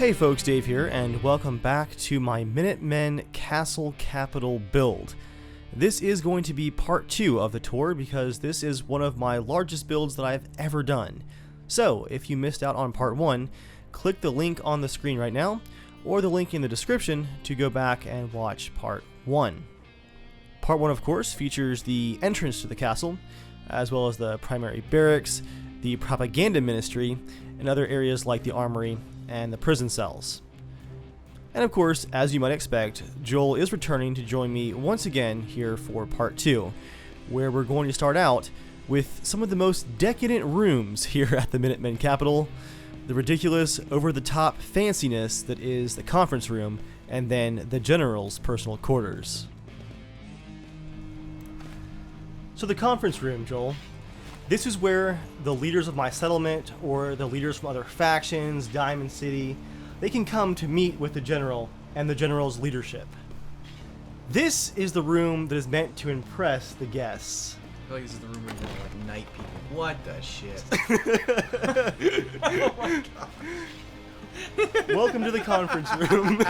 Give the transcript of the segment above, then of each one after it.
Hey folks, Dave here, and welcome back to my Minutemen Castle Capital build. This is going to be part 2 of the tour because this is one of my largest builds that I've ever done. So, if you missed out on part 1, click the link on the screen right now, or the link in the description to go back and watch part 1. Part 1, of course, features the entrance to the castle, as well as the primary barracks, the propaganda ministry, and other areas like the armory and the prison cells. And of course, as you might expect, Joel is returning to join me once again here for part 2, where we're going to start out with some of the most decadent rooms here at the Minutemen Capital, the ridiculous, over-the-top fanciness that is the conference room, and then the general's personal quarters. So the conference room, Joel. This is where the leaders of my settlement, or the leaders from other factions, Diamond City, they can come to meet with the general and the general's leadership. This is the room that is meant to impress the guests. I feel like this is the room where you're like knight people. What the shit? Oh my god. Welcome to the conference room.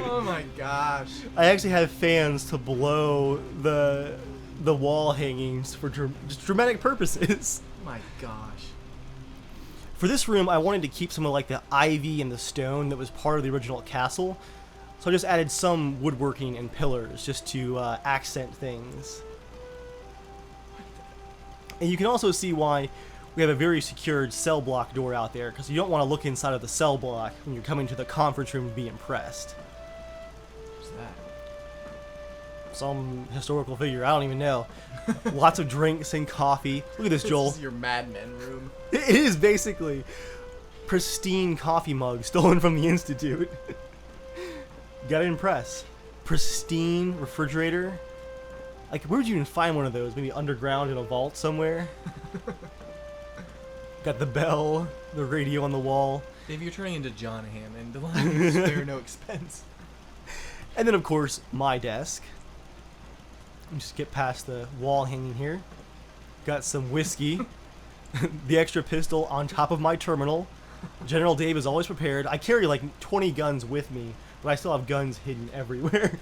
Oh my gosh. I actually have fans to blow the wall hangings for just dramatic purposes. Oh my gosh. For this room, I wanted to keep some of like the ivy and the stone that was part of the original castle, so I just added some woodworking and pillars just to accent things. And you can also see why we have a very secured cell block door out there, because you don't want to look inside of the cell block when you're coming to the conference room to be impressed. What's that? Some historical figure, I don't even know. Lots of drinks and coffee. Look at this, Joel. This is your Mad Men room. It is basically pristine coffee mug stolen from the Institute. Gotta impress. Pristine refrigerator. Like, where would you even find one of those? Maybe underground in a vault somewhere? Got the bell, the radio on the wall. Dave, you're turning into John Hammond. The line spare no expense. And then, of course, my desk. Just get past the wall hanging here. Got some whiskey. The extra pistol on top of my terminal. General Dave is always prepared. I carry like 20 guns with me, but I still have guns hidden everywhere.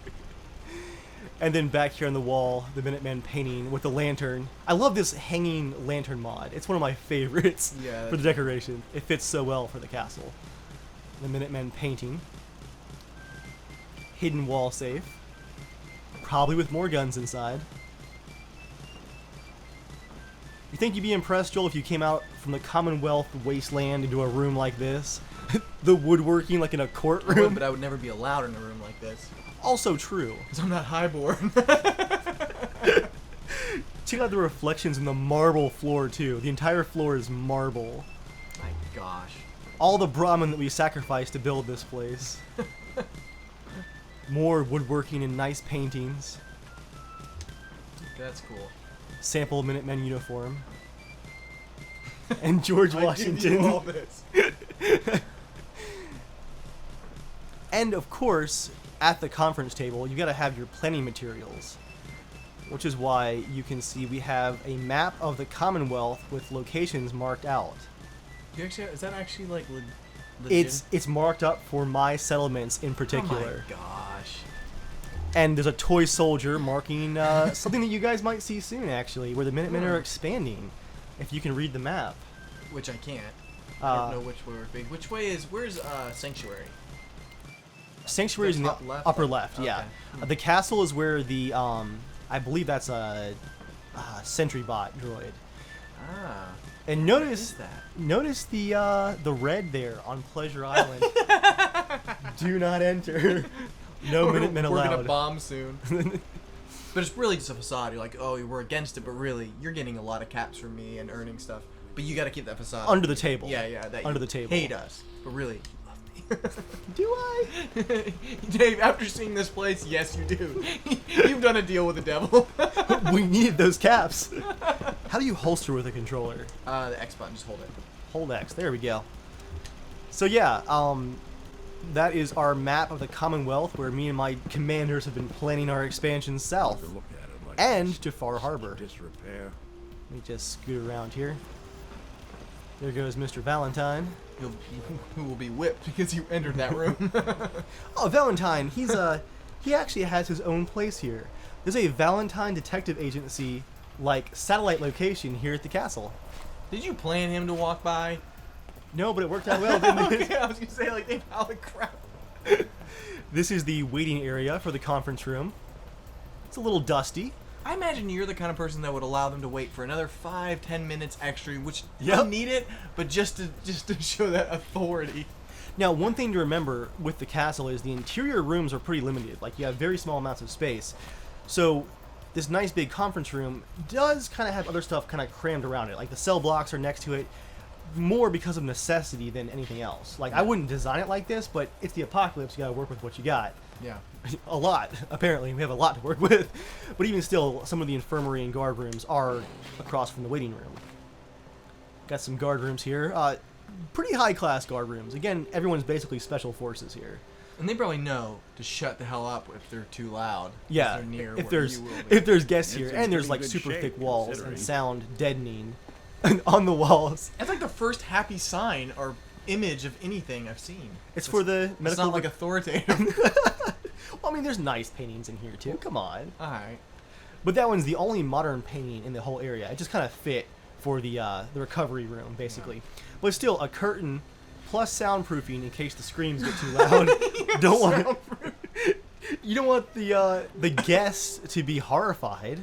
And then back here on the wall, the Minutemen painting with the lantern. I love this hanging lantern mod. It's one of my favorites for the decoration. It fits so well for the castle. The Minutemen painting. Hidden wall safe. Probably with more guns inside. You think you'd be impressed, Joel, if you came out from the Commonwealth wasteland into a room like this? The woodworking like in a courtroom? I would, but I would never be allowed in a room like this. Also true. Because I'm not highborn. Check out the reflections in the marble floor, too. The entire floor is marble. My gosh. All the Brahmin that we sacrificed to build this place. More woodworking and nice paintings. That's cool. Sample Minutemen uniform. And George Washington. I give you all this. And of course, at the conference table, you gotta have your planning materials. Which is why you can see we have a map of the Commonwealth with locations marked out. You actually, is that actually like legit? It's marked up for my settlements in particular. Oh my gosh. And there's a toy soldier marking something that you guys might see soon, actually, where the Minutemen are expanding. If you can read the map. Which I can't. I don't know which way we're big. Which way is, where's Sanctuary? Sanctuary is in the upper left, yeah. Okay. The castle is where the, I believe that's a sentry bot droid. Ah. And notice the red there on Pleasure Island. Do not enter. No Minutemen allowed. We're gonna bomb soon. But it's really just a facade. You're like, oh, we're against it, but really, you're getting a lot of caps from me and earning stuff. But you gotta keep that facade. Under the table. Yeah, that under you the table. hate us, but really, you love me. Do I? Dave, after seeing this place, yes, you do. You've done a deal with the devil. We need those caps. How do you holster with a controller? The X button, just hold it. Hold X. There we go. So yeah, that is our map of the Commonwealth, where me and my commanders have been planning our expansion south and to Far Harbor. Let me just scoot around here. There goes Mr. Valentine. Who will be whipped because you entered that room. Oh, Valentine, he actually has his own place here. There's a Valentine Detective Agency, like, satellite location here at the castle. Did you plan him to walk by? No, but it worked out well, didn't it? Okay, I was going to say, like, they pile of crap. This is the waiting area for the conference room. It's a little dusty. I imagine you're the kind of person that would allow them to wait for another 5-10 minutes extra, which you Yep. don't need it, but just to show that authority. Now, one thing to remember with the castle is the interior rooms are pretty limited. Like, you have very small amounts of space. So, this nice big conference room does kind of have other stuff kind of crammed around it. Like, the cell blocks are next to it more because of necessity than anything else. Like, I wouldn't design it like this, but it's the apocalypse. You gotta work with what you got. Yeah. A lot, apparently. We have a lot to work with. But even still, some of the infirmary and guard rooms are across from the waiting room. Got some guard rooms here. Pretty high-class guard rooms. Again, everyone's basically special forces here. And they probably know to shut the hell up if they're too loud. Yeah, If they're near if where there's you will be. if there's guests It's here, in and there's pretty like good super shape, thick walls and considering. sound deadening on the walls. That's like the first happy sign or image of anything I've seen. It's for the It's medical. not like authoritative. Well, I mean, there's nice paintings in here too. Come on. Alright. But that one's the only modern painting in the whole area. It just kind of fit for the recovery room, basically. But still, a curtain plus soundproofing in case the screams get too loud. Don't want you don't want the guests to be horrified.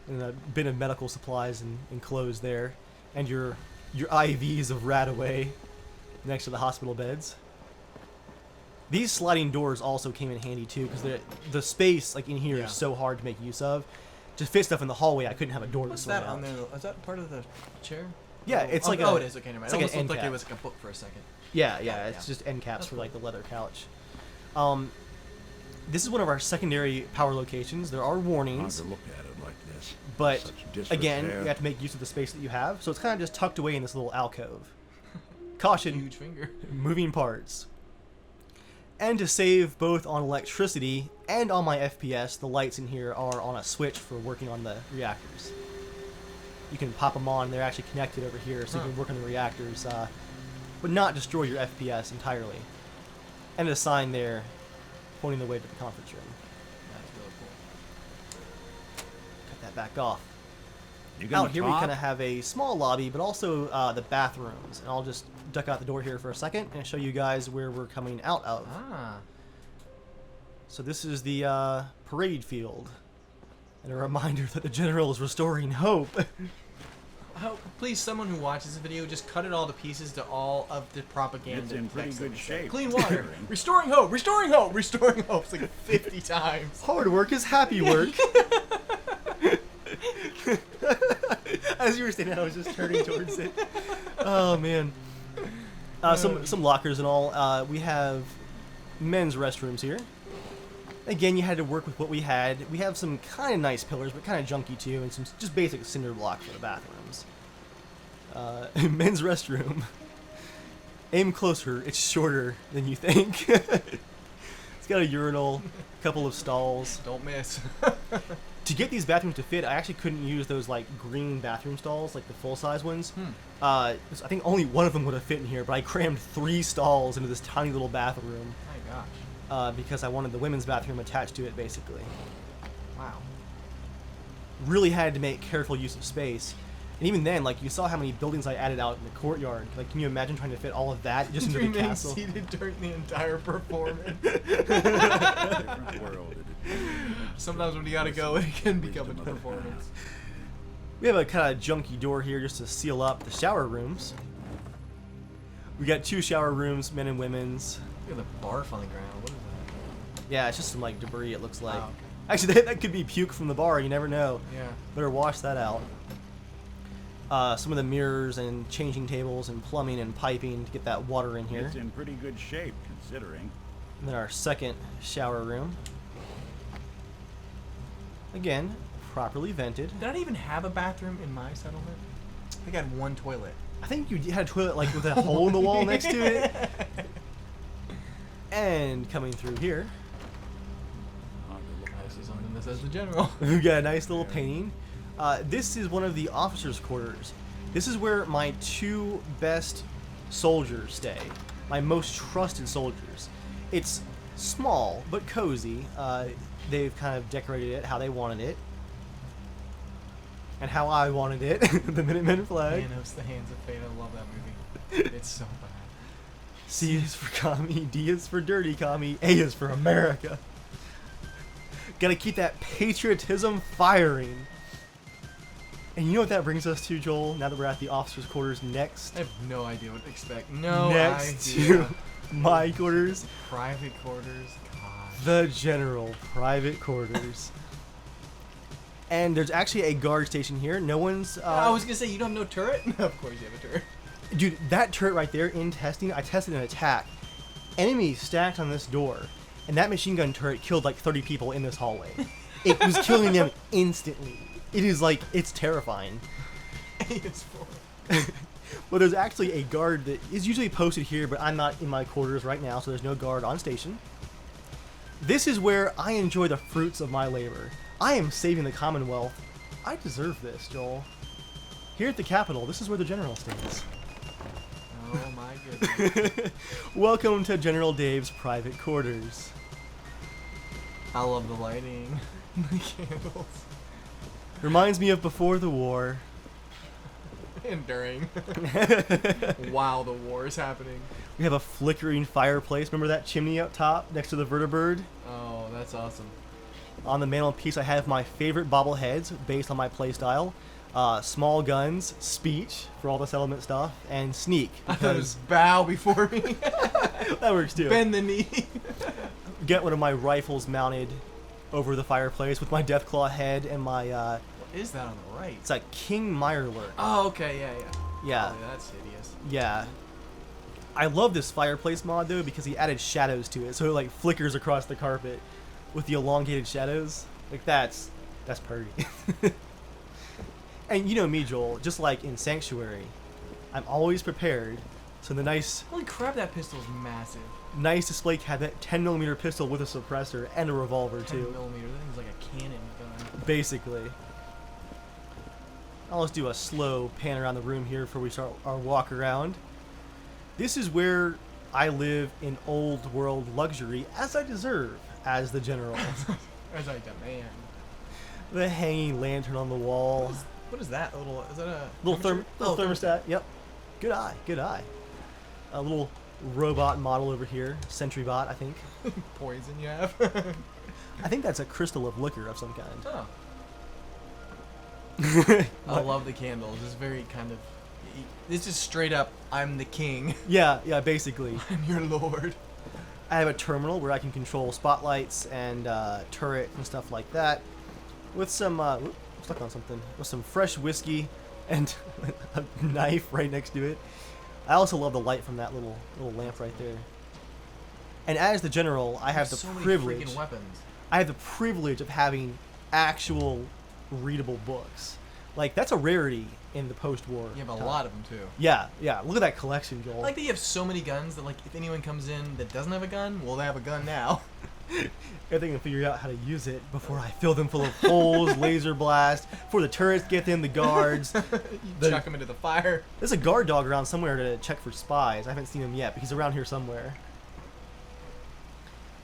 And a bit of medical supplies and clothes there, and your IVs of Radaway next to the hospital beds. These sliding doors also came in handy too, because the space like in here Yeah. is so hard to make use of. To fit stuff in the hallway, I couldn't have a door What's to slide that out. on there? Is that part of the chair? Yeah, it's like oh, a- it is. Okay, never mind. it's It like almost an looked like end it cap. was like a book for a second. Yeah, Yeah, it's yeah. just end caps That's for cool. like the leather couch. This is one of our secondary power locations. There are Hard warnings, to look at it like this. but Such again, disrepair. you have to make use of the space that you have. So it's kind of just tucked away in this little alcove. Caution, Huge finger. moving parts. And to save both on electricity and on my FPS, the lights in here are on a switch for working on the reactors. You can pop them on, they're actually connected over here, so you can work on the reactors, but not destroy your FPS entirely. And a sign there pointing the way to the conference room. That's really cool. Cut that back off. You gonna Out here we talk? kind of have a small lobby, but also the bathrooms. And I'll just duck out the door here for a second and show you guys where we're coming out of. Ah. So this is the parade field. And a reminder that the general is restoring hope. Oh, please, someone who watches this video, just cut it all to pieces to all of the propaganda. It's in pretty text that good we say. shape, Clean water. considering. Restoring hope. Restoring hope. Restoring hope. It's like 50 times. Hard work is happy work. As you were saying that, I was just turning towards it. Oh man. Some lockers and all. We have men's restrooms here. Again, you had to work with what we had. We have some kind of nice pillars, but kind of junky too, and some just basic cinder blocks for the bathrooms. Men's restroom. Aim closer. It's shorter than you think. It's got a urinal, a couple of stalls. Don't miss. To get these bathrooms to fit, I actually couldn't use those like green bathroom stalls, like the full-size ones. I think only one of them would have fit in here, but I crammed 3 stalls into this tiny little bathroom My gosh. because I wanted the women's bathroom attached to it, basically. Wow. Really had to make careful use of space. And even then, like, you saw how many buildings I added out in the courtyard. Like, can you imagine trying to fit all of that just into the Remain castle? seated during the entire performance. Different world. Sometimes when you gotta go, it can become a performance. We have a kind of junky door here just to seal up the shower rooms. We got 2 shower rooms, men and women's. Look at the barf on the ground. What is that? Yeah, it's just some like debris, it looks like. Wow. Actually, that could be puke from the bar, you never know. Yeah. Better wash that out. Some of the mirrors and changing tables and plumbing and piping to get that water in here. It's in pretty good shape, considering. And then our second shower room. Again, properly vented. Did I even have a bathroom in my settlement? I think I had one toilet. I think you had a toilet like with a hole in the wall next to it. And coming through here, Hard to look I see something that says the general. we've got a nice little painting. This is one of the officers' quarters. This is where my 2 best soldiers stay. My most trusted soldiers. It's small, but cozy. They've kind of decorated it how they wanted it. And how I wanted it. The Minutemen flag. Thanos, the Hands of Fate. I love that movie. It's so bad. C is for commie, D is for dirty commie, A is for America. Gotta keep that patriotism firing. And you know what that brings us to, Joel, now that we're at the officers' quarters next? I have no idea what to expect. No Next idea. to my quarters, Private quarters. God. the general private quarters. And there's actually a guard station here. No one's... I was gonna say, you don't have no turret? Of course you have a turret. Dude, that turret right there in testing, I tested an attack. Enemies stacked on this door, and that machine gun turret killed like 30 people in this hallway. It was killing them instantly. It is like, it's terrifying. Well, there's actually a guard that is usually posted here, but I'm not in my quarters right now, so there's no guard on station. This is where I enjoy the fruits of my labor. I am saving the Commonwealth. I deserve this, Joel. Here at the Capitol, this is where the general stands. Oh my goodness. Welcome to General Dave's private quarters. I love the lighting. The candles. Reminds me of before the war. And during. While the war is happening. We have a flickering fireplace. Remember that chimney up top next to the vertibird? Oh, that's awesome. On the mantelpiece, I have my favorite bobbleheads based on my playstyle. Small guns, speech for all the settlement stuff, and sneak. I thought it was bow before me. That works too. Bend the knee. Get one of my rifles mounted over the fireplace with my Deathclaw head and my, What is that on the right? it's like King Mirelurk. Oh, okay, yeah. Yeah. Oh, that's hideous. Yeah. I love this fireplace mod though because he added shadows to it, so it like flickers across the carpet with the elongated shadows. Like that's pretty. And you know me, Joel, just like in Sanctuary, I'm always prepared. So the nice Holy crap, that pistol's massive. display cabinet, 10mm pistol with a suppressor and a revolver 10mm. too. That thing's like a cannon gun. Basically. Now let's do a slow pan around the room here before we start our walk around. This is where I live in old world luxury, as I deserve, as the general. As I demand. The hanging lantern on the wall. What is that? Is that a Little temperature? thermostat. Yep. Good eye. Good eye. A little robot model over here. Sentry bot, I think. Poison you have? I think that's a crystal of liquor of some kind. Oh. I love the candles. It's very kind of... This is straight up, I'm the king. Yeah, basically. I'm your lord. I have a terminal where I can control spotlights and turret and stuff like that. With some, stuck on something. With some fresh whiskey and a knife right next to it. I also love the light from that little lamp right there. And as the general, I have the so privilege. many freaking weapons. I have the privilege of having actual readable books. Like that's a rarity in the post-war. You have a time. lot of them too. Yeah. Look at that collection, Joel. I like that you have so many guns that, like, if anyone comes in that doesn't have a gun, well, they have a gun now. If they can figure out how to use it before I fill them full of holes, laser blast, before the turrets get them, the guards. You chuck them into the fire. There's a guard dog around somewhere to check for spies. I haven't seen him yet, but he's around here somewhere.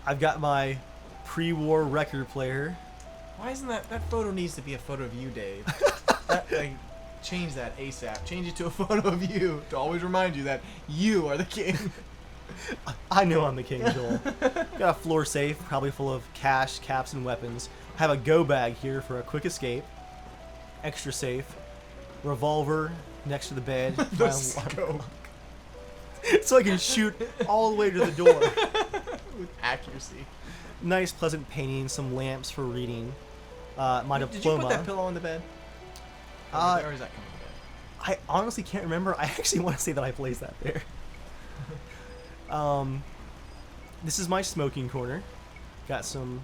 I've got my pre-war record player. Why isn't that photo needs to be a photo of you, Dave? Change that ASAP. Change it to a photo of you to always remind you that you are the king. I know I'm the king, Joel. Got a floor safe, probably full of cash, caps, and weapons. Have a go bag here for a quick escape. Extra safe. Revolver next to the bed. The scope. So I can shoot all the way to the door. With accuracy. Nice, pleasant painting. Some lamps for reading. My diploma. Did you put that pillow on the bed? Or is that coming to bed? I honestly can't remember. I actually want to say that I placed that there. This is my smoking corner. Got some,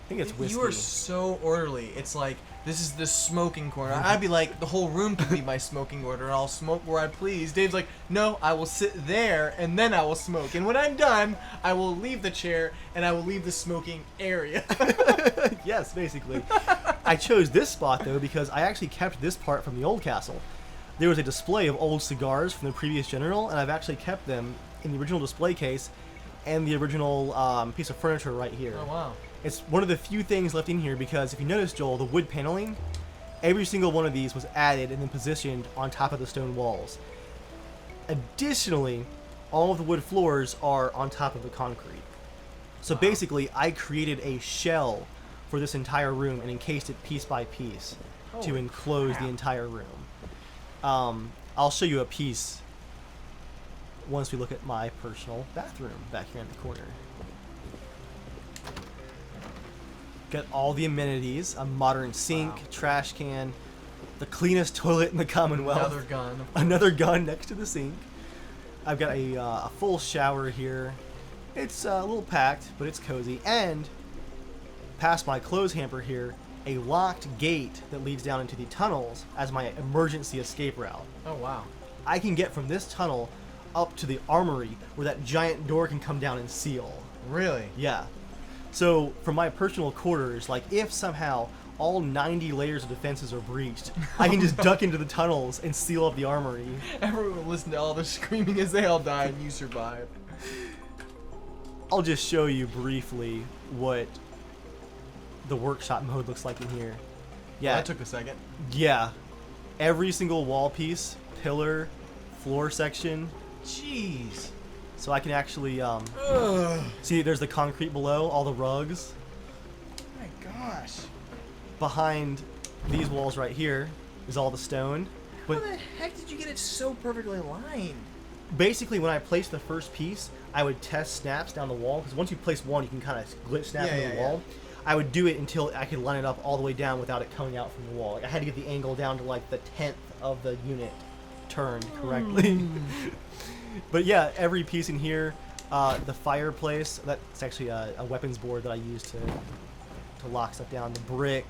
I think it's whiskey. You are so orderly. It's like, this is the smoking corner. I'd be like, the whole room can be my smoking corner, and I'll smoke where I please. Dave's like, no, I will sit there, and then I will smoke. And when I'm done, I will leave the chair, and I will leave the smoking area. Yes, basically. I chose this spot, though, because I actually kept this part from the old castle. there was a display of old cigars from the previous general, and I've actually kept them in the original display case and the original piece of furniture right here. Oh, wow. It's one of the few things left in here because if you notice, Joel, the wood paneling, every single one of these was added and then positioned on top of the stone walls. Additionally, all of the wood floors are on top of the concrete. So basically, I created a shell for this entire room and encased it piece by piece to Holy enclose crap. the entire room. I'll show you a piece once we look at my personal bathroom back here in the corner. Got all the amenities, a modern sink, trash can, the cleanest toilet in the Commonwealth. Another gun. Another gun next to the sink. I've got a full shower here. It's a little packed, but it's cozy. And past my clothes hamper here, a locked gate that leads down into the tunnels as my emergency escape route. Oh, wow. I can get from this tunnel up to the armory where that giant door can come down and seal. Really? Yeah. So for my personal quarters, like if somehow all 90 layers of defenses are breached, I can just duck into the tunnels and seal up the armory. Everyone will listen to all the screaming as they all die and you survive. I'll just show you briefly what the workshop mode looks like in here. Yeah. Well, that took a second. Yeah. Every single wall piece, pillar, floor section. Jeez. So I can actually Ugh. see there's the concrete below, all the rugs. My gosh. Behind these walls right here is all the stone. But How the heck did you get it so perfectly aligned? basically when I placed the first piece, I would test snaps down the wall, because once you place one, you can kind of glitch snap into the wall. I would do it until I could line it up all the way down without it coming out from the wall. Like I had to get the angle down to like the 10th of the unit turned correctly. But yeah, every piece in here, the fireplace, that's actually a weapons board that I use to lock stuff down. The brick,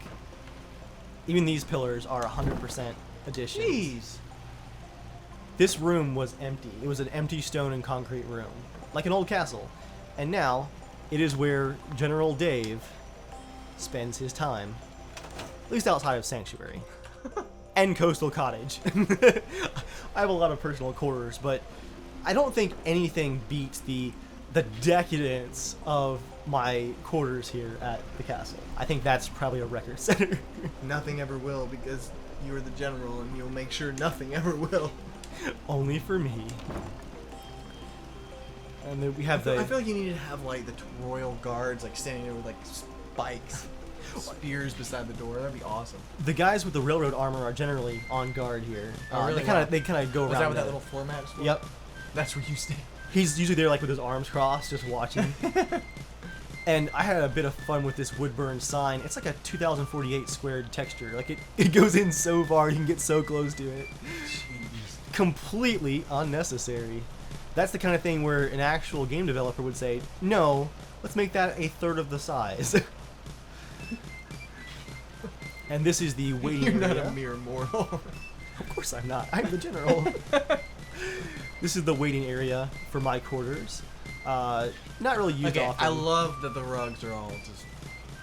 even these pillars are 100% additions. Jeez. This room was empty. It was an empty stone and concrete room, like an old castle. And now, it is where General Dave spends his time, at least outside of Sanctuary and Coastal Cottage. I have a lot of personal quarters, but I don't think anything beats the decadence of my quarters here at the castle. I think that's probably a record setter. Nothing ever will, because you're the general and you'll make sure nothing ever will. Only for me. And then we have I feel like you need to have like the royal guards like standing there with like spikes, spears beside the door. That'd be awesome. the guys with the railroad armor are generally on guard here. Oh, really? They kind of go Was around. that what that little floor mat is for? Yep. That's where you stay. He's usually there like with his arms crossed, just watching. And I had a bit of fun with this wood burn sign. It's like a 2048 squared texture. Like it goes in so far, you can get so close to it. Jeez. Completely unnecessary. That's the kind of thing where an actual game developer would say, no, let's make that a third of the size. And this is the waiting You're not area. a mere mortal. Of course I'm not. I'm the general. This is the waiting area for my quarters. Not really used Okay, often. I love that the rugs are all just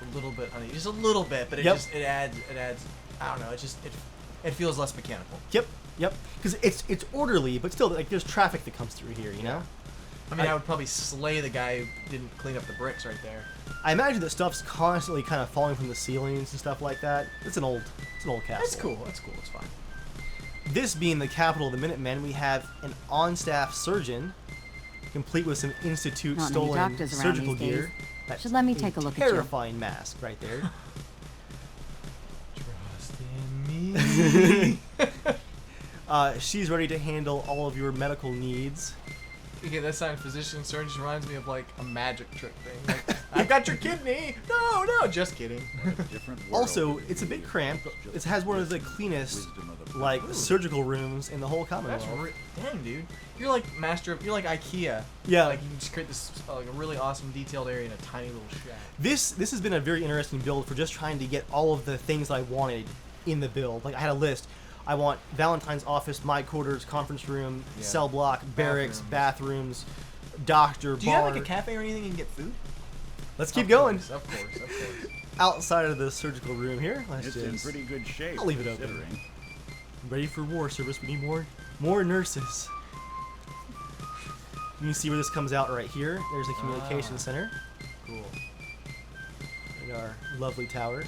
a little bit uneven. Just a little bit, but it Yep. just it adds I don't know, it feels less mechanical. Yep. Because it's orderly, but still, like there's traffic that comes through here, you know. I mean, I would probably slay the guy who didn't clean up the bricks right there. I imagine that stuff's constantly kind of falling from the ceilings and stuff like that. It's an old castle. That's cool. That's cool. It's fine. This being the capital of the Minutemen, we have an on-staff surgeon, complete with some Institute Not many stolen doctors around surgical these days. gear. That's Should let me take a look at you. terrifying mask right there. Trust in me. She's ready to handle all of your medical needs. Okay, that sign, physician surgeon, just reminds me of like a magic trick thing. Like, I've got your kidney. No, just kidding. Different world. Also, it's a bit cramped. It has one of the cleanest, like, surgical rooms in the whole Commonwealth. That's dang, dude. You're like you're like IKEA. Yeah. Like you can just create this like a really awesome detailed area in a tiny little shack. This has been a very interesting build for just trying to get all of the things I wanted in the build. Like I had a list. I want Valentine's office, my quarters, conference room, Yeah. cell block, barracks, bathrooms, doctor, Do you bar. have like a cafe or anything you can get food? Let's keep going. Of course. Outside of the surgical room here, let's It's in just. pretty good shape. I'll leave it open. considering. Ready for war service. We need more nurses. You can see where this comes out right here. There's the communication center. Cool. And our lovely tower.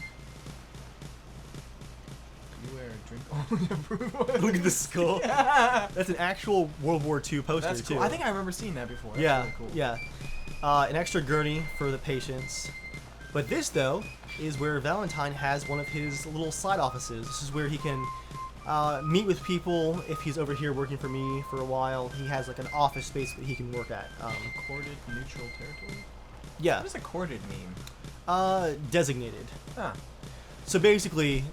You wear a drink only approved one. Look at the skull. Yeah. That's an actual World War II poster That's cool. too. I think I remember seeing that before. That's yeah, really cool. yeah. An extra gurney for the patients. But this, though, is where Valentine has one of his little side offices. This is where he can meet with people. If he's over here working for me for a while, he has like an office space that he can work at. Corded neutral territory? Yeah. What does a corded mean? Designated. Huh. So basically,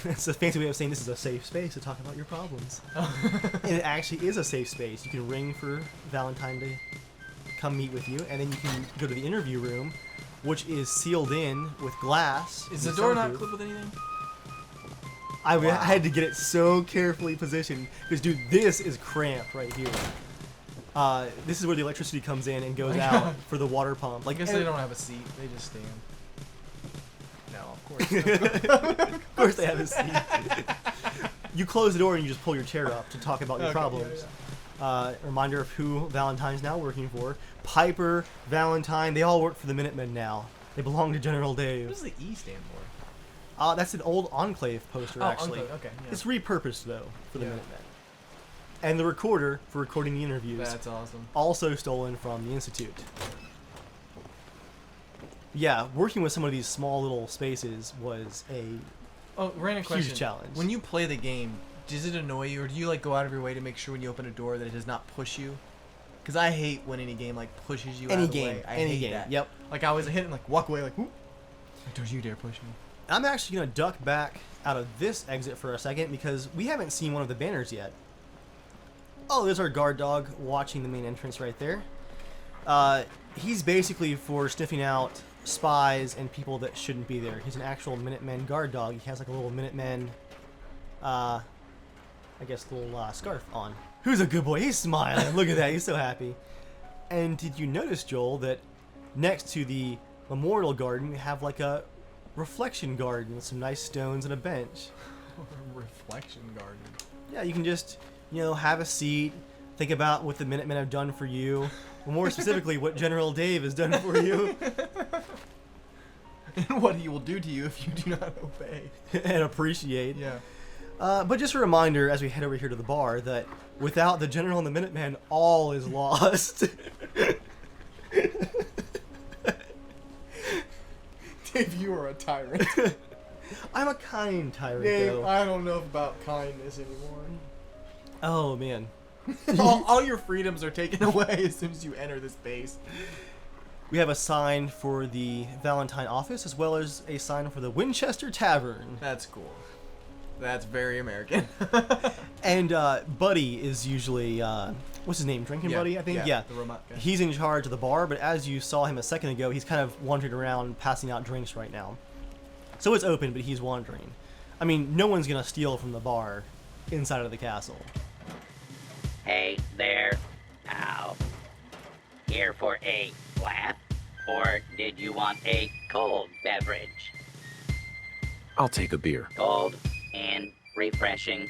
it's a fancy way of saying this is a safe space to talk about your problems. And it actually is a safe space. You can ring for Valentine to come meet with you, and then you can go to the interview room, which is sealed in with glass. Is the door not clipped with anything? I had to get it so carefully positioned because, dude, this is cramped right here. This is where the electricity comes in and goes out for the water pump. I guess they don't have a seat; they just stand. No, of course. Of course they have a seat. You close the door and you just pull your chair up to talk about your problems. Reminder of who Valentine's now working for. Piper, Valentine, they all work for the Minutemen now. They belong to General Dave. What does the E stand for? That's an old Enclave poster, actually. Enclave, okay. Yeah. It's repurposed, though, for the Yeah. Minutemen. And the recorder for recording the interviews. That's awesome. Also stolen from the Institute. Yeah, working with some of these small little spaces was a Random question. huge challenge. When you play the game, does it annoy you, or do you like go out of your way to make sure when you open a door that it does not push you? Because I hate when any game like pushes you out of the way. I hate that. Yep. Like I always hit and like walk away like, whoop. Like, don't you dare push me. I'm actually going to duck back out of this exit for a second because we haven't seen one of the banners yet. Oh, there's our guard dog watching the main entrance right there. He's basically for sniffing out spies and people that shouldn't be there. He's an actual Minutemen guard dog. He has like a little Minutemen, I guess, little scarf on. Who's a good boy? He's smiling. Look at that. He's so happy. And did you notice, Joel, that next to the memorial garden, we have like a reflection garden with some nice stones and a bench. Reflection garden. Yeah, you can just, have a seat, think about what the Minutemen have done for you, or more specifically, what General Dave has done for you. And what he will do to you if you do not obey. And appreciate. Yeah. But just a reminder, as we head over here to the bar, that without the General and the Minutemen, all is lost. Dave, you are a tyrant. I'm a kind tyrant, Dave, though. I don't know about kindness anymore. Oh, man. all your freedoms are taken away as soon as you enter this base. We have a sign for the Valentine office, as well as a sign for the Winchester Tavern. That's cool. That's very American. And Buddy is usually, what's his name? Drinking Buddy, I think? Yeah. The robot guy. He's in charge of the bar, but as you saw him a second ago, he's kind of wandering around passing out drinks right now. So it's open, but he's wandering. I mean, no one's going to steal from the bar inside of the castle. Hey there, pal. Here for a laugh? Or did you want a cold beverage? I'll take a beer. Cold and refreshing.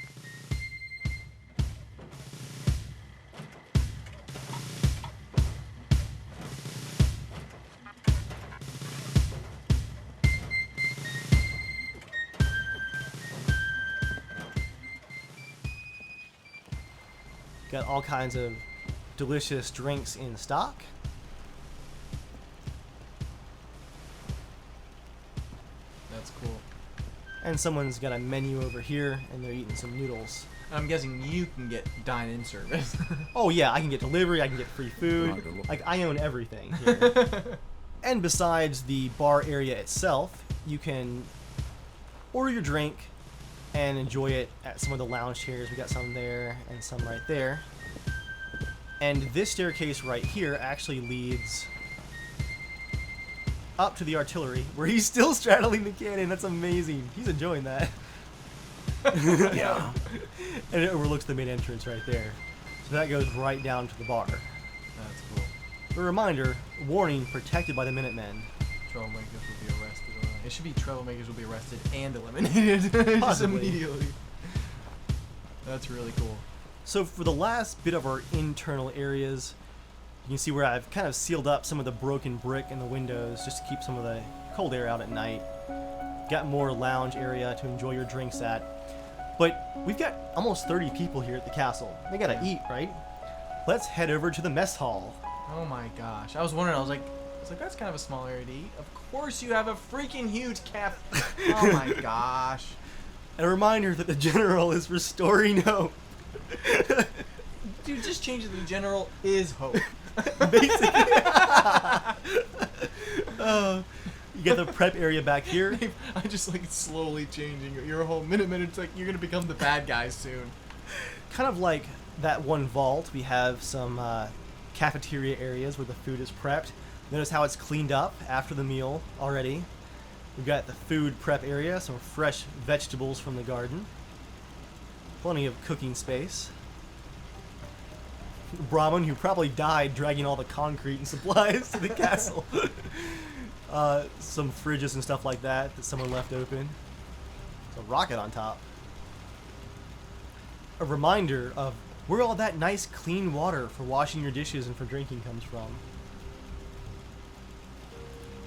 Got all kinds of delicious drinks in stock. That's cool. And someone's got a menu over here, and they're eating some noodles. I'm guessing you can get dine-in service. Oh yeah, I can get delivery, I can get free food. Like, I own everything here. And besides the bar area itself, you can order your drink and enjoy it at some of the lounge chairs. We got some there and some right there. And this staircase right here actually leads up to the artillery, where he's still straddling the cannon. That's amazing. He's enjoying that. Yeah. And it overlooks the main entrance right there. So that goes right down to the bar. That's cool. A reminder, warning, protected by the Minutemen. Troublemakers will be arrested. It should be troublemakers will be arrested and eliminated. Just Possibly. immediately. That's really cool. So for the last bit of our internal areas, you can see where I've kind of sealed up some of the broken brick in the windows just to keep some of the cold air out at night. Got more lounge area to enjoy your drinks at. But we've got almost 30 people here at the castle. They gotta eat, right? Let's head over to the mess hall. Oh my gosh. I was wondering, I was like, that's kind of a small area to eat. Of course you have a freaking huge Oh my gosh. And a reminder that the general is restoring hope. Dude, just change it to the general is hope. Basically. You get the prep area back here. I just like slowly changing your whole Minutemen. It's like you're gonna become the bad guys soon. Kind of like that one vault, we have some cafeteria areas where the food is prepped. Notice how it's cleaned up after the meal already. We've got the food prep area, some fresh vegetables from the garden. Plenty of cooking space. Brahman, who probably died dragging all the concrete and supplies to the castle. Some fridges and stuff like that someone left open. There's a rocket on top. A reminder of where all that nice clean water for washing your dishes and for drinking comes from.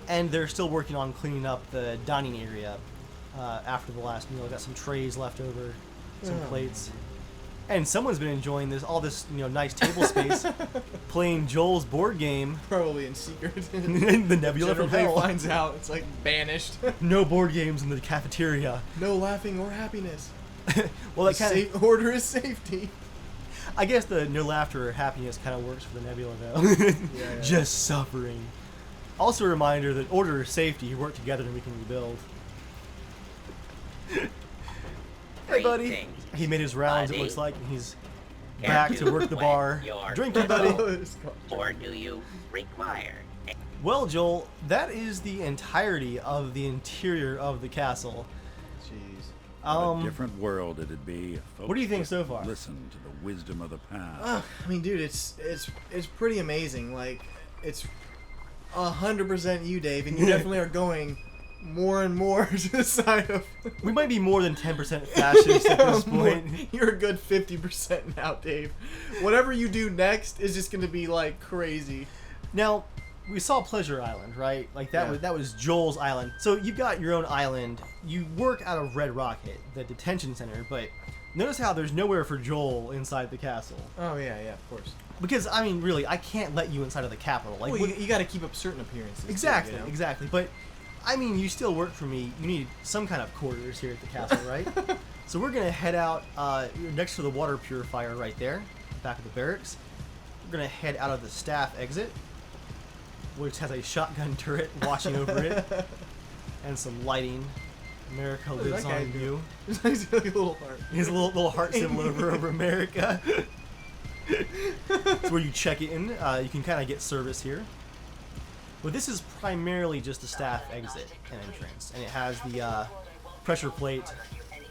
And they're still working on cleaning up the dining area after the last meal. Got some trays left over, some plates. And someone's been enjoying all this nice table space, playing Joel's board game. Probably in secret. The Nebula from General Hell. finds out, it's like banished. No board games in the cafeteria. No laughing or happiness. Well, that kind of order is safety. I guess the no laughter or happiness kind of works for the Nebula though. Yeah. Just suffering. Also a reminder that order is safety. You work together and we can rebuild. Hey, buddy. Greetings, He made his rounds, it buddy. looks like, and he's Care back to to work the wet bar. your Drinking, buddy. Or do you require? Well, Joel, that is the entirety of the interior of the castle. Jeez. What a different world it'd be. If what do you folks think would so far? Listen to the wisdom of the past. I mean, dude, it's pretty amazing. Like, it's 100% you, Dave, and you definitely are going more and more to the side of. We might be more than 10% fascist at this point. You're a good 50% now, Dave. Whatever you do next is just gonna be like crazy. Now, we saw Pleasure Island, right? Like that was Joel's island. So you've got your own island. You work out of Red Rocket, the detention center, but notice how there's nowhere for Joel inside the castle. Oh yeah, of course. Because I mean, really, I can't let you inside of the Capitol. Like, Well, you got to keep up certain appearances. exactly, too, you know? exactly. But I mean, you still work for me. You need some kind of quarters here at the castle, right? So we're gonna head out next to the water purifier right there, back of the barracks. We're gonna head out of the staff exit, which has a shotgun turret watching over it, and some lighting. America What does lives that guy on do? you. It's like a little heart. His little heart symbol over America. It's where you check in. You can kind of get service here. But this is primarily just the staff exit and entrance, and it has the pressure plate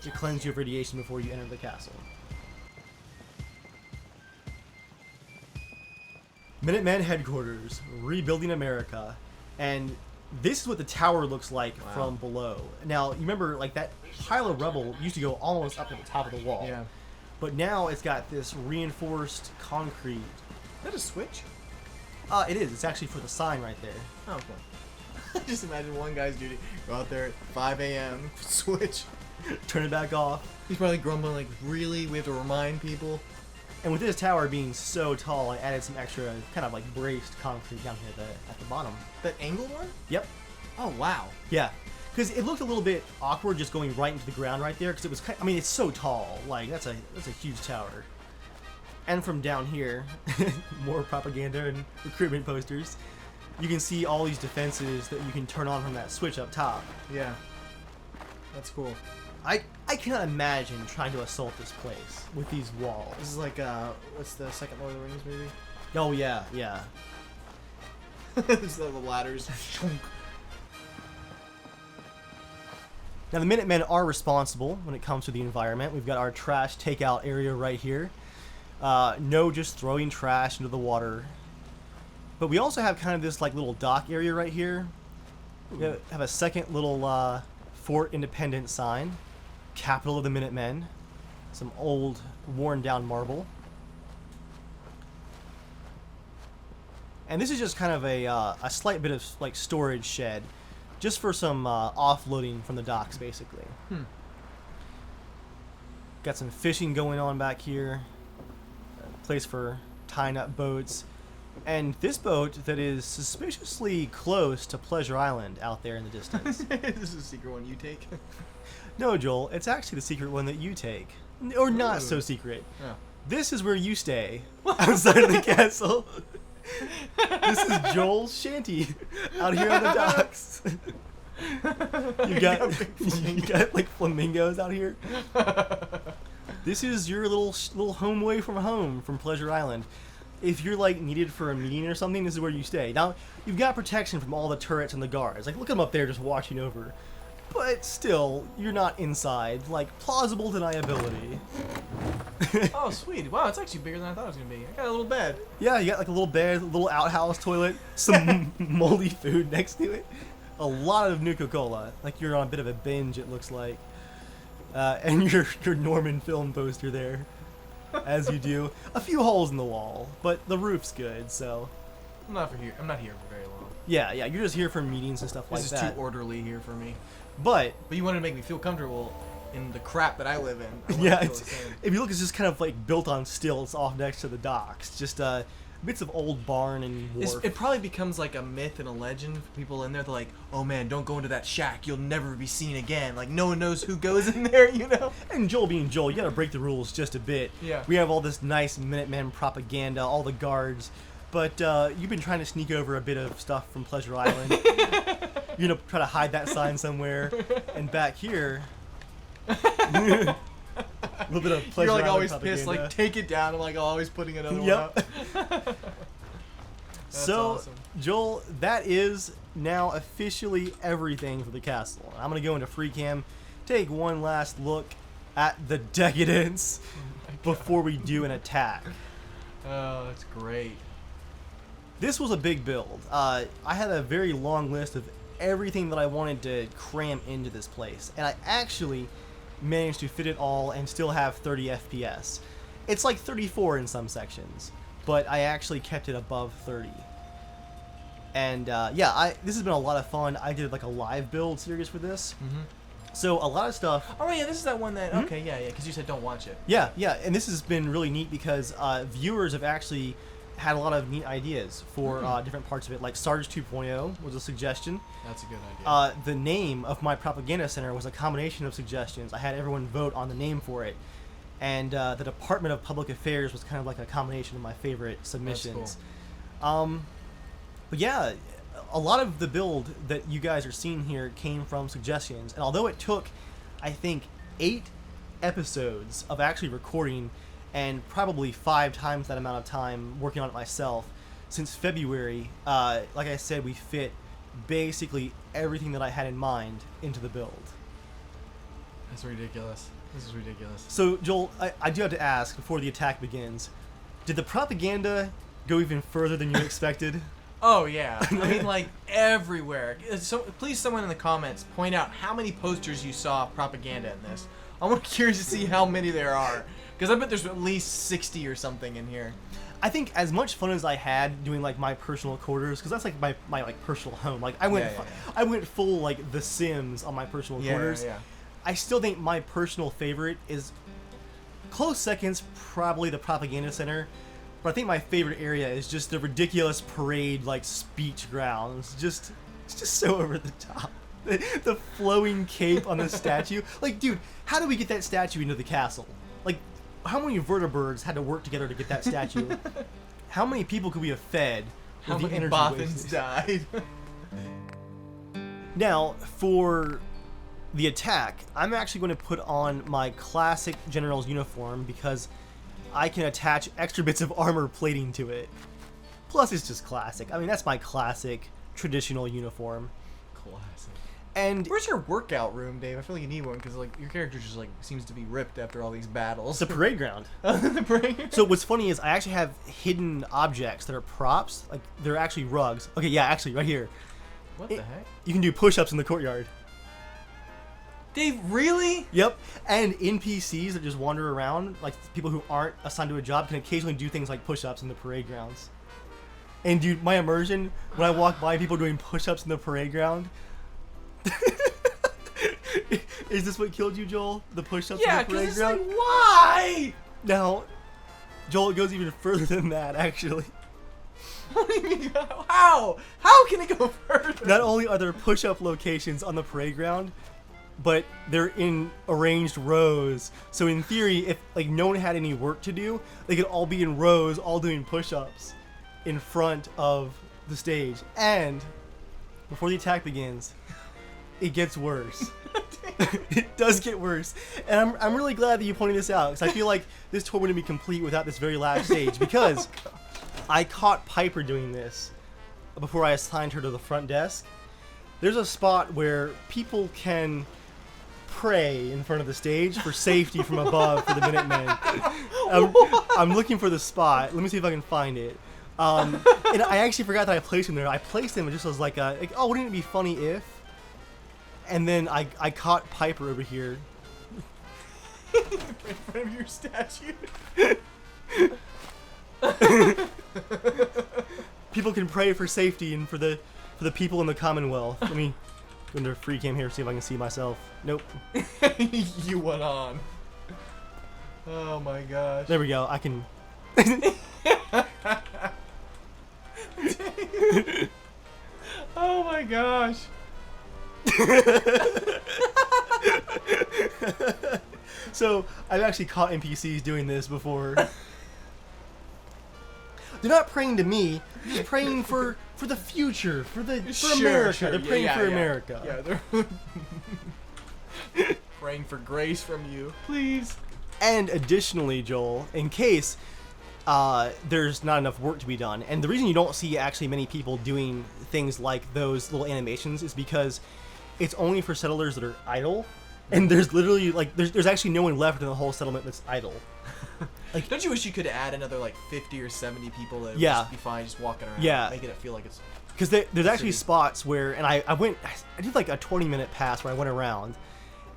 to cleanse you of radiation before you enter the castle. Minutemen headquarters, rebuilding America, and this is what the tower looks like from below. Now, you remember, like, that pile of rubble used to go almost up to the top of the wall. Yeah. But now it's got this reinforced concrete. Is that a switch? It is. It's actually for the sign right there. Oh, cool. Just imagine one guy's duty. Go out there at 5 a.m. Switch. Turn it back off. He's probably grumbling like, really? We have to remind people? And with this tower being so tall, I added some extra kind of like braced concrete down here at the bottom. That angled one? Yep. Oh, wow. Yeah. Because it looked a little bit awkward just going right into the ground right there. Because it was, I mean, it's so tall. Like that's a huge tower. And from down here, more propaganda and recruitment posters. You can see all these defenses that you can turn on from that switch up top. Yeah. That's cool. I cannot imagine trying to assault this place with these walls. This is like, what's the second Lord of the Rings movie? Oh yeah, yeah. There's the ladders. Now the Minutemen are responsible when it comes to the environment. We've got our trash takeout area right here. No just throwing trash into the water. But we also have kind of this like little dock area right here. We have a second little Fort Independence sign. Capital of the Minutemen. Some old, worn-down marble. And this is just kind of a slight bit of like storage shed, just for some offloading from the docks, basically. Got some fishing going on back here. A place for tying up boats. And this boat that is suspiciously close to Pleasure Island out there in the distance. This is a secret one you take. No, Joel, it's actually the secret one that you take. Or not so secret. Oh. This is where you stay, outside of the castle. This is Joel's shanty, out here on the docks. You got like flamingos out here. This is your little home away from home from Pleasure Island. If you're like needed for a meeting or something, this is where you stay. Now, you've got protection from all the turrets and the guards. Like, look at them up there just watching over. But still, you're not inside. Like, plausible deniability. Oh, sweet. Wow, it's actually bigger than I thought it was going to be. I got a little bed. Yeah, you got like a little bed, a little outhouse toilet, some moldy food next to it. A lot of Nuka-Cola. Like you're on a bit of a binge, it looks like. And your Norman film poster there. As you do. A few holes in the wall, but the roof's good, so. I'm not here for very long. Yeah, you're just here for meetings and stuff like This is that. too orderly here for me. But you wanted to make me feel comfortable in the crap that I live in. yeah, if you look, it's just kind of like built on stilts off next to the docks. Just bits of old barn and wharf. It probably becomes like a myth and a legend for people in there. They're like, oh man, don't go into that shack. You'll never be seen again. Like, no one knows who goes in there, you know? And Joel being Joel, you gotta break the rules just a bit. Yeah. We have all this nice Minutemen propaganda, all the guards, but you've been trying to sneak over a bit of stuff from Pleasure Island. You're gonna try to hide that sign somewhere. And back here, a little bit of Pleasure You're like Island always propaganda. pissed, like take it down. I'm like always putting another one Yep. up. So, awesome. Joel, that is now officially everything for the castle. I'm going to go into free cam, take one last look at the decadence before we do an attack. Oh, that's great. This was a big build. I had a very long list of everything that I wanted to cram into this place, and I actually managed to fit it all and still have 30 FPS. It's like 34 in some sections, but I actually kept it above 30. And yeah, this has been a lot of fun. I did like a live build series for this. So a lot of stuff. Oh yeah, this is that one that. Okay, yeah, because you said don't watch it. Yeah, and this has been really neat because viewers have actually had a lot of neat ideas for different parts of it. Like Sarge 2.0 was a suggestion. That's a good idea. The name of my propaganda center was a combination of suggestions. I had everyone vote on the name for it. And the Department of Public Affairs was kind of like a combination of my favorite submissions. That's cool. But yeah, a lot of the build that you guys are seeing here came from suggestions. And although it took, I think, 8 episodes of actually recording and probably 5 times that amount of time working on it myself, since February, like I said, we fit basically everything that I had in mind into the build. That's ridiculous. This is ridiculous. So, Joel, I do have to ask before the attack begins, did the propaganda go even further than you expected? Oh yeah, I mean like everywhere. So please, someone in the comments point out how many posters you saw of propaganda in this. I'm curious to see how many there are, because I bet there's at least 60 or something in here. I think as much fun as I had doing like my personal quarters, because that's like my like personal home. Like I went full like The Sims on my personal quarters. Yeah. I still think my personal favorite is close seconds, probably the propaganda center. But I think my favorite area is just the ridiculous parade, like speech grounds. It's just so over the top. The flowing cape on the statue. Like, dude, how do we get that statue into the castle? Like, how many vertibirds had to work together to get that statue? How many people could we have fed? How with the many energy Bothans wasted? died? Now, for the attack, I'm actually going to put on my classic general's uniform because I can attach extra bits of armor plating to it. Plus, it's just classic. I mean, that's my classic traditional uniform. Classic. And Where's your workout room, Dave? I feel like you need one because like your character just like seems to be ripped after all these battles. it's a parade ground. The parade. So what's funny is I actually have hidden objects that are props. Like, they're actually rugs. Okay, yeah, actually, right here. What the heck? You can do push-ups in the courtyard. Dave, really? Yep. And NPCs that just wander around, like people who aren't assigned to a job, can occasionally do things like push-ups in the parade grounds. And dude, my immersion, when I walk by people doing push-ups in the parade ground. Is this what killed you, Joel? The push-ups in the parade ground? Like, why? Now, Joel, it goes even further than that, actually. What do you mean? How? How can it go further? Not only are there push-up locations on the parade ground, but they're in arranged rows. So in theory, if like no one had any work to do, they could all be in rows, all doing push-ups in front of the stage. And before the attack begins, it gets worse. It does get worse. And I'm really glad that you pointed this out, because I feel like this tour wouldn't be complete without this very last stage, because I caught Piper doing this before I assigned her to the front desk. There's a spot where people can pray in front of the stage for safety from above for the Minutemen. I'm looking for the spot. Let me see if I can find it. And I actually forgot that I placed him there. I placed him just as like, oh, wouldn't it be funny if? And then I caught Piper over here. In front of your statue. People can pray for safety and for the people in the Commonwealth. Let me go into free cam here, see if I can see myself. Nope. You went on. Oh my gosh. There we go. I can. Oh my gosh. So I've actually caught NPCs doing this before. They're not praying to me. They're just praying for the future, for America. Sure. They're praying for America. Yeah, they're praying for grace from you, please. And additionally, Joel, in case there's not enough work to be done, and the reason you don't see actually many people doing things like those little animations is because it's only for settlers that are idle, and there's literally like there's actually no one left in the whole settlement that's idle. Like, don't you wish you could add another like 50 or 70 people that would Yeah. just be fine just walking around, Yeah. making it feel like it's Because there's actually City. spots where, and I did like a 20-minute pass where I went around,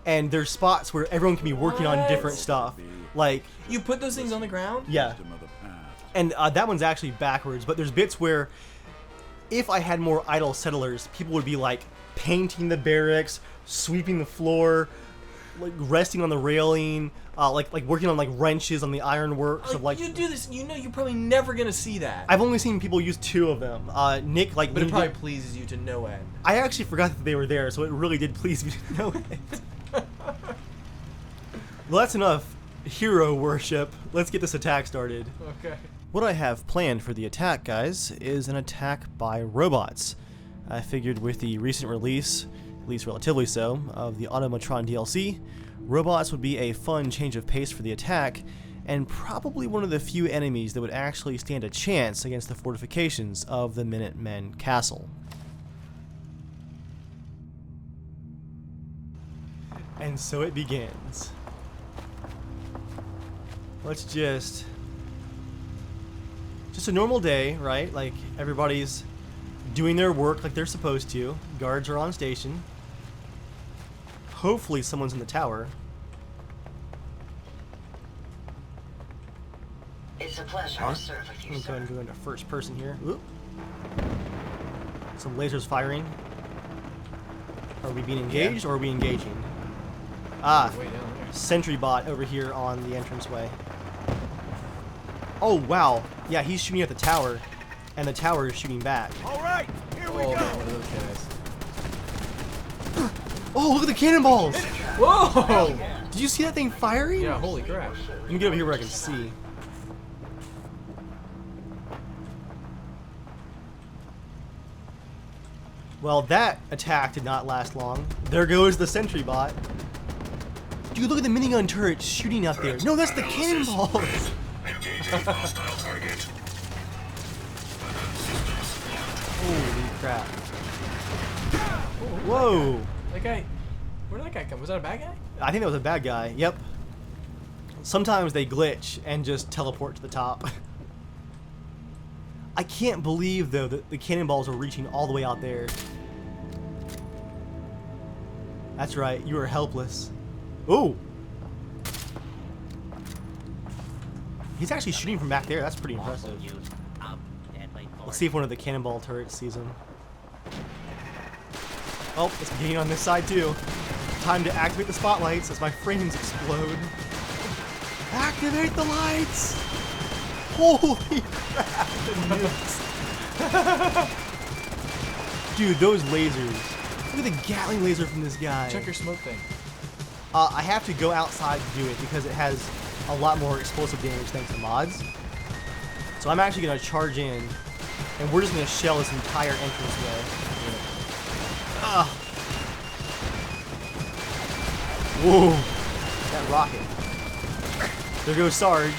and there's spots where everyone can be working on different stuff. Like, you put those things on the ground. yeah. Wisdom of the past. And that one's actually backwards, but there's bits where if I had more idle settlers, people would be like painting the barracks, sweeping the floor, like resting on the railing, like working on like wrenches on the ironworks of like. You do this, you know you're probably never gonna see that. I've only seen people use 2 of them. Nick like. But it leaned probably in- pleases you to no end. I actually forgot that they were there, so it really did please me to know it. Well, that's enough hero worship. Let's get this attack started. Okay. What I have planned for the attack, guys, is an attack by robots. I figured with the recent release, at least relatively so, of the Automatron DLC, robots would be a fun change of pace for the attack, and probably one of the few enemies that would actually stand a chance against the fortifications of the Minutemen castle. And so it begins. Let's just a normal day, right? Like everybody's doing their work like they're supposed to. Guards are on station. Hopefully someone's in the tower. It's a pleasure Huh? to serve with I'm you, gonna go ahead sir. and go into first person here. Oop. Some lasers firing. Are we being engaged or are we engaging? Ah, Way down there. sentry bot over here on the entranceway. Oh wow, yeah, he's shooting at the tower, and the tower is shooting back. All right, here we Oh, go. man, one of those guys. Oh, look at the cannonballs! Whoa! Did you see that thing firing? Yeah, holy crap. Let me get over here where I can see. Well, that attack did not last long. There goes the sentry bot. Dude, look at the minigun turret shooting up there. No, that's the cannonballs. Holy crap. Whoa. That guy, where did that guy come? Was that a bad guy? I think that was a bad guy. Yep. Sometimes they glitch and just teleport to the top. I can't believe, though, that the cannonballs are reaching all the way out there. That's right, you are helpless. Ooh! He's actually shooting from back there. That's pretty impressive. Let's see if one of the cannonball turrets sees him. Oh, it's beginning on this side too. Time to activate the spotlights as my frames explode. Activate the lights! Holy crap! The nukes. Dude, those lasers. Look at the Gatling laser from this guy. Check your smoke thing. I have to go outside to do it because it has a lot more explosive damage thanks to mods. So I'm actually going to charge in, and we're just going to shell this entire entranceway. Ugh. Whoa. That rocket. There goes Sarge.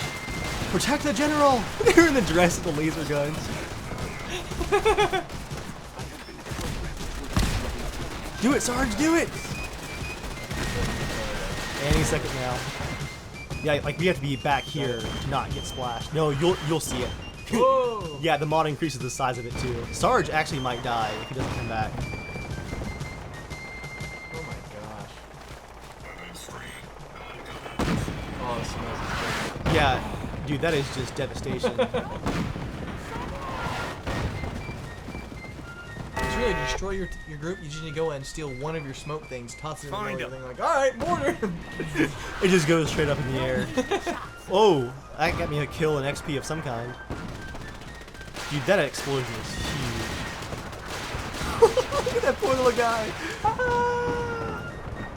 Protect the general! They're in the dress with the laser guns. Do it, Sarge, do it! Any second now. Yeah, like we have to be back here to not get splashed. No, you'll see it. Whoa! Yeah, the mod increases the size of it too. Sarge actually might die if he doesn't come back. Oh my gosh. Oh, this smells good. Yeah, dude, that is just devastation. To really destroy your group, you just need to go and steal one of your smoke things, toss it in the middle of the thing, like, alright, mortar! It just goes straight up in the air. Oh, that got me a kill and XP of some kind. Dude, that explosion is huge. Look at that poor little guy.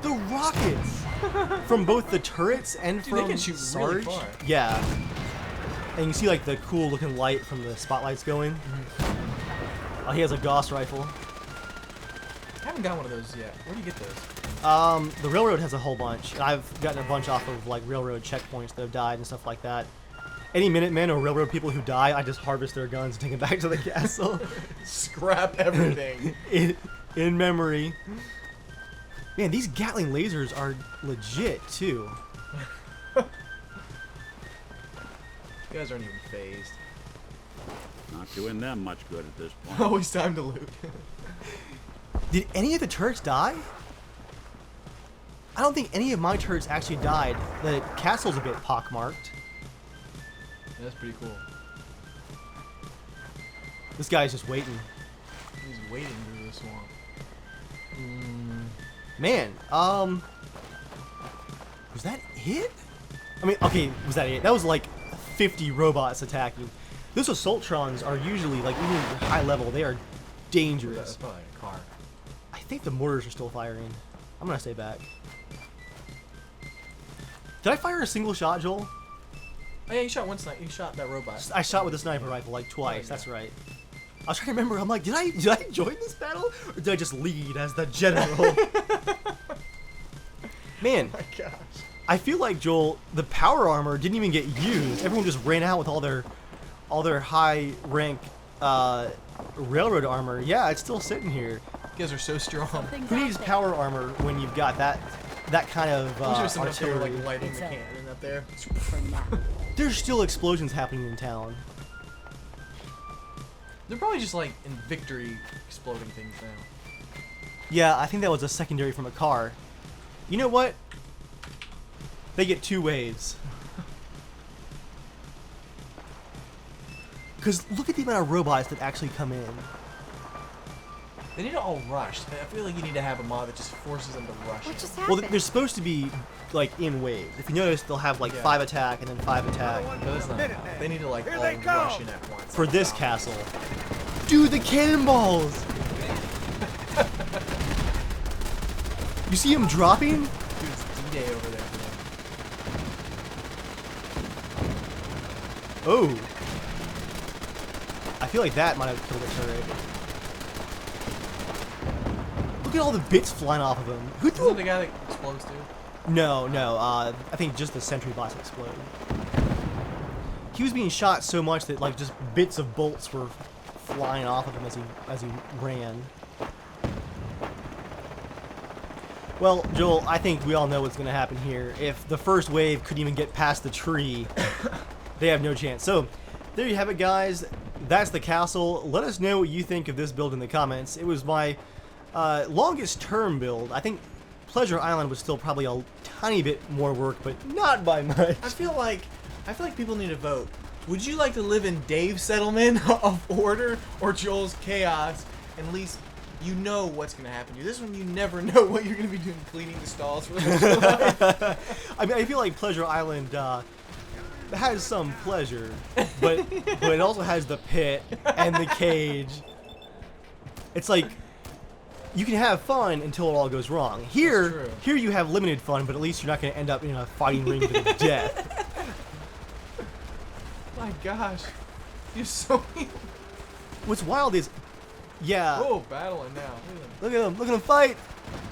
The rockets from both the turrets and Dude, from they can shoot Sarge. really far. Yeah, and you see like the cool looking light from the spotlights going. Oh, he has a Gauss rifle. I haven't got one of those yet. Where do you get those? The railroad has a whole bunch. I've gotten a bunch off of like railroad checkpoints that have died and stuff like that. Any Minutemen or railroad people who die, I just harvest their guns and take them back to the castle. Scrap everything. in memory. Man, these Gatling lasers are legit too. You guys aren't even phased. Not doing them much good at this point. Always time to loot. Did any of the turrets die? I don't think any of my turrets actually died. The castle's a bit pockmarked. Yeah, that's pretty cool. This guy's just waiting. He's wading through the swamp. Man, was that it? I mean, okay, was that it? That was like 50 robots attacking. Those assaultrons are usually, like, even at high level, they are That's dangerous. probably a car. I think the mortars are still firing. I'm gonna stay back. Did I fire a single shot, Joel? Oh yeah, you shot one sniper. You shot that robot. I shot with a sniper rifle like twice. yeah. That's right. I was trying to remember. I'm like, did I join this battle or did I just lead as the general? Man, Oh my gosh. I feel like Joel, the power armor didn't even get used. Everyone just ran out with all their high rank railroad armor. Yeah, it's still sitting here. You guys are so strong. Who needs power armor when you've got that kind of I wish there was someone up there artillery? like lighting the cannon up there. There's still explosions happening in town. They're probably just like in victory exploding things now. Yeah, I think that was a secondary from a car. You know what? They get 2 waves. Because look at the amount of robots that actually come in. They need to all rush. I feel like you need to have a mod that just forces them to rush. What just Well, happened? they're supposed to be like in waves. If you notice, they'll have like Yeah. 5 attack and then 5 attack. But that's not enough. They need to like all rush in at once. For this castle. Dude, the cannonballs! You see him dropping? Dude, it's D-Day over there. Oh. I feel like that might have killed a turret. Look at all the bits flying off of him. Who Isn't threw it the guy that explodes too? No. I think just the sentry bots explode. He was being shot so much that like just bits of bolts were flying off of him as he ran. Well, Joel, I think we all know what's going to happen here. If the first wave couldn't even get past the tree, they have no chance. So, there you have it, guys. That's the castle. Let us know what you think of this build in the comments. It was my longest term build. I think Pleasure Island was still probably a tiny bit more work, but not by much. I feel like people need to vote. Would you like to live in Dave's settlement of order or Joel's chaos? And at least you know what's going to happen to you. This one, you never know what you're going to be doing, cleaning the stalls for the rest of your life. I mean, I feel like Pleasure Island has some pleasure, but it also has the pit and the cage. It's like you can have fun until it all goes wrong. Here you have limited fun, but at least you're not going to end up in a fighting ring to the death. My gosh, you're so. What's wild is, yeah. Oh, battling now. Look at him fight.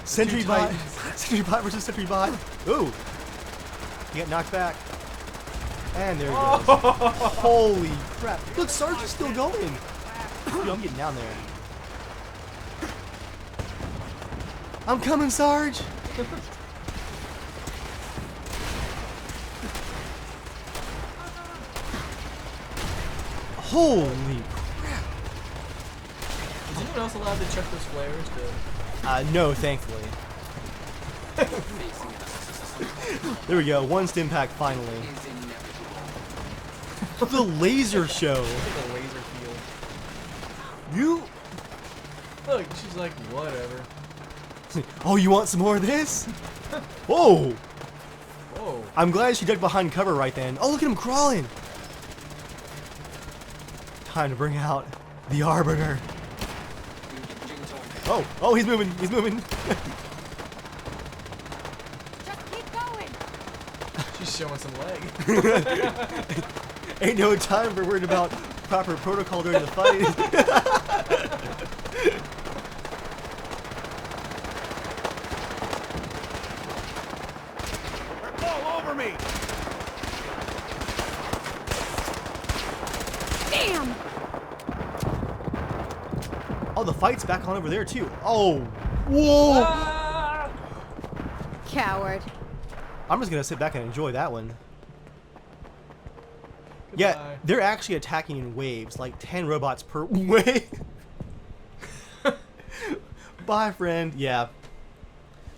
Sentry two bot, titans. sentry bot versus sentry bot. Ooh, he got knocked back. And there he goes. Holy crap! Look, Sarge is still going. Dude, I'm getting down there. I'm coming, Sarge. Holy crap! Is anyone else allowed to check those flares? No, thankfully. There we go. One stim pack finally. The laser show. It's like a laser field. You. Look, she's like, whatever. Oh, you want some more of this? Whoa! Whoa. I'm glad she ducked behind cover right then. Oh, look at him crawling! Time to bring out the Arbiter. Oh, he's moving, he's moving. Just keep going. She's showing some leg. Ain't no time for worrying about proper protocol during the fight. All over me! Damn. Oh, the fight's back on over there too. Oh, whoa! Ah! Coward. I'm just gonna sit back and enjoy that one. Yeah, Goodbye. they're actually attacking in waves, like 10 robots per wave. Bye, friend. Yeah.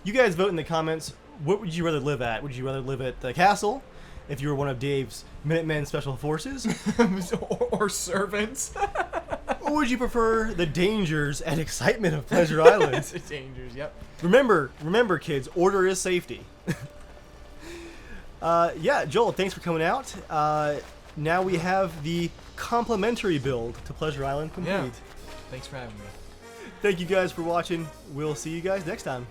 You guys vote in the comments. What would you rather live at? Would you rather live at the castle, if you were one of Dave's Minutemen Special Forces? or servants. Or would you prefer the dangers and excitement of Pleasure Island? It's dangers, yep. Remember, kids, order is safety. Yeah, Joel, thanks for coming out. Now we have the complimentary build to Pleasure Island complete. Yeah. Thanks for having me. Thank you guys for watching. We'll see you guys next time.